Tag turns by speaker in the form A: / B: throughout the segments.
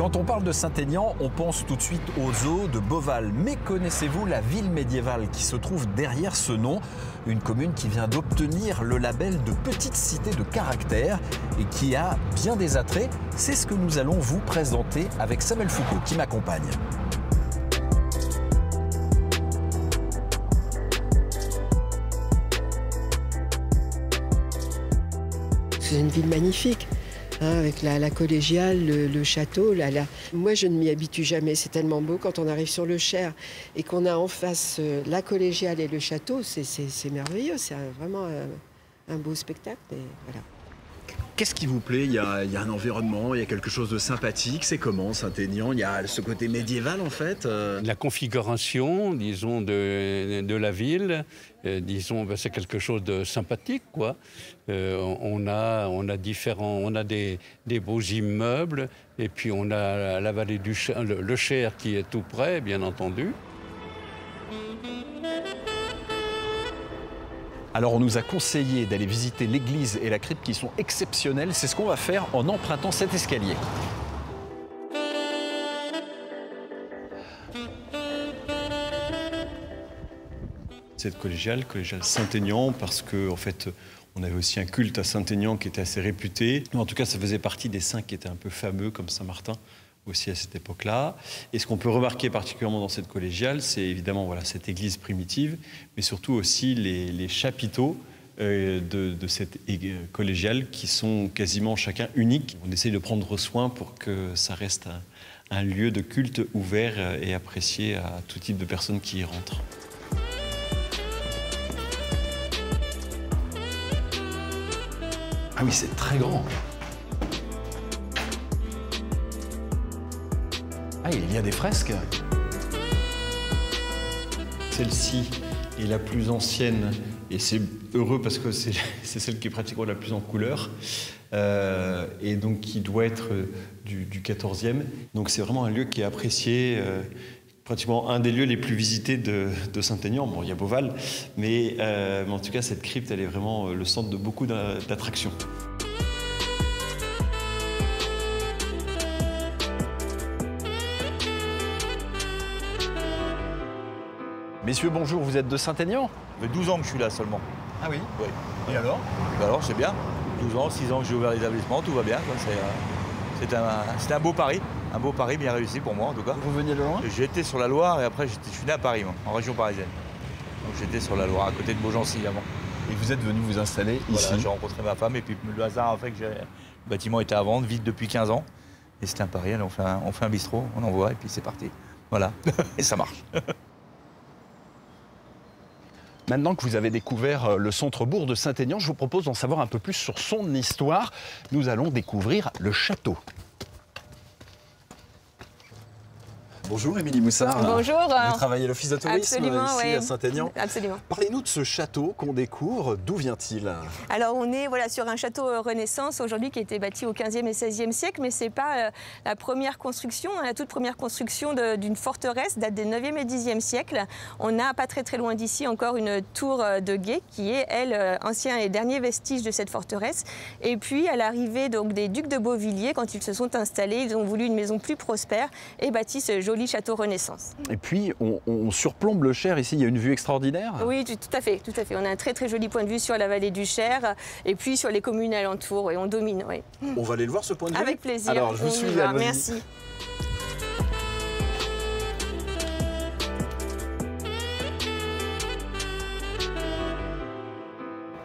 A: Quand on parle de Saint-Aignan, on pense tout de suite aux eaux de Beauval. Mais connaissez-vous la ville médiévale qui se trouve derrière ce nom? Une commune qui vient d'obtenir le label de petite cité de caractère et qui a bien des attraits. C'est ce que nous allons vous présenter avec Samuel Foucault qui m'accompagne.
B: C'est une ville magnifique. Avec la collégiale, le château. Moi, je ne m'y habitue jamais. C'est tellement beau quand on arrive sur le Cher et qu'on a en face la collégiale et le château. C'est merveilleux. C'est vraiment un beau spectacle. Et voilà.
A: Qu'est-ce qui vous plaît? Il y a un environnement, il y a quelque chose de sympathique. C'est comment Saint-Aignan? Il y a ce côté médiéval en fait.
C: La configuration, disons, de la ville, disons, c'est quelque chose de sympathique, quoi. On a des beaux immeubles, et puis on a la vallée du Cher, le Cher qui est tout près, bien entendu.
A: Alors on nous a conseillé d'aller visiter l'église et la crypte qui sont exceptionnelles. C'est ce qu'on va faire en empruntant cet escalier.
D: Cette collégiale Saint-Aignan, parce qu'en fait, on avait aussi un culte à Saint-Aignan qui était assez réputé. En tout cas, ça faisait partie des saints qui étaient un peu fameux, comme Saint-Martin, aussi à cette époque-là. Et ce qu'on peut remarquer particulièrement dans cette collégiale, c'est évidemment voilà, cette église primitive, mais surtout aussi les chapiteaux de cette collégiale qui sont quasiment chacun uniques. On essaye de prendre soin pour que ça reste un lieu de culte ouvert et apprécié à tout type de personnes qui y rentrent.
A: Ah oui, c'est très grand. Ah, il y a des fresques.
D: Celle-ci est la plus ancienne et c'est heureux parce que c'est celle qui est pratiquement la plus en couleur et donc qui doit être du 14e. Donc c'est vraiment un lieu qui est apprécié, pratiquement un des lieux les plus visités de Saint-Aignan. Bon, il y a Beauval, mais en tout cas cette crypte elle est vraiment le centre de beaucoup d'attractions.
A: Messieurs, bonjour, vous êtes de Saint-Aignan?
E: Ça fait 12 ans que je suis là seulement.
A: Ah oui?
E: Oui.
A: Et alors?
E: Alors c'est bien. 12 ans, 6 ans que j'ai ouvert l'établissement, tout va bien. C'est un beau pari. Un beau pari bien réussi pour moi en tout cas.
A: Vous veniez de loin?
E: J'étais sur la Loire et après je suis né à Paris, moi, en région parisienne. Donc j'étais sur la Loire, à côté de Beaugency avant.
A: Et vous êtes venu vous installer ici?
E: Voilà, j'ai rencontré ma femme et puis le hasard a fait que le bâtiment était à vendre, vide depuis 15 ans. Et c'était un pari, alors on fait un bistrot, on envoie et puis c'est parti. Voilà, et ça marche.
A: Maintenant que vous avez découvert le centre-bourg de Saint-Aignan, je vous propose d'en savoir un peu plus sur son histoire. Nous allons découvrir le château. Bonjour Émilie Moussard.
F: Bonjour.
A: Vous travaillez à l'office de tourisme ici à Saint-Aignan.
F: Absolument.
A: Parlez-nous de ce château qu'on découvre. D'où vient-il?
F: Alors on est sur un château Renaissance aujourd'hui qui a été bâti au 15e et 16e siècle, mais ce n'est pas la première construction. La toute première construction d'une forteresse date des 9e et 10e siècle. On a pas très loin d'ici encore une tour de guet qui est, elle, ancien et dernier vestige de cette forteresse. Et puis à l'arrivée des ducs de Beauvilliers, quand ils se sont installés, ils ont voulu une maison plus prospère et bâti ce joli château Renaissance.
A: Et puis, on surplombe le Cher. Ici, il y a une vue extraordinaire.
F: Oui, tout à fait. On a un très joli point de vue sur la vallée du Cher et puis sur les communes alentours. Et on domine, oui.
A: On va aller le voir, ce point de vue?
F: Avec plaisir.
A: Alors, je vous suis.
F: Merci.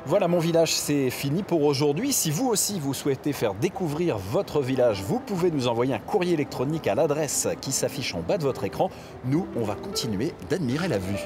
A: Voilà, mon village, c'est fini pour aujourd'hui. Si vous aussi, vous souhaitez faire découvrir votre village, vous pouvez nous envoyer un courrier électronique à l'adresse qui s'affiche en bas de votre écran. Nous, on va continuer d'admirer la vue.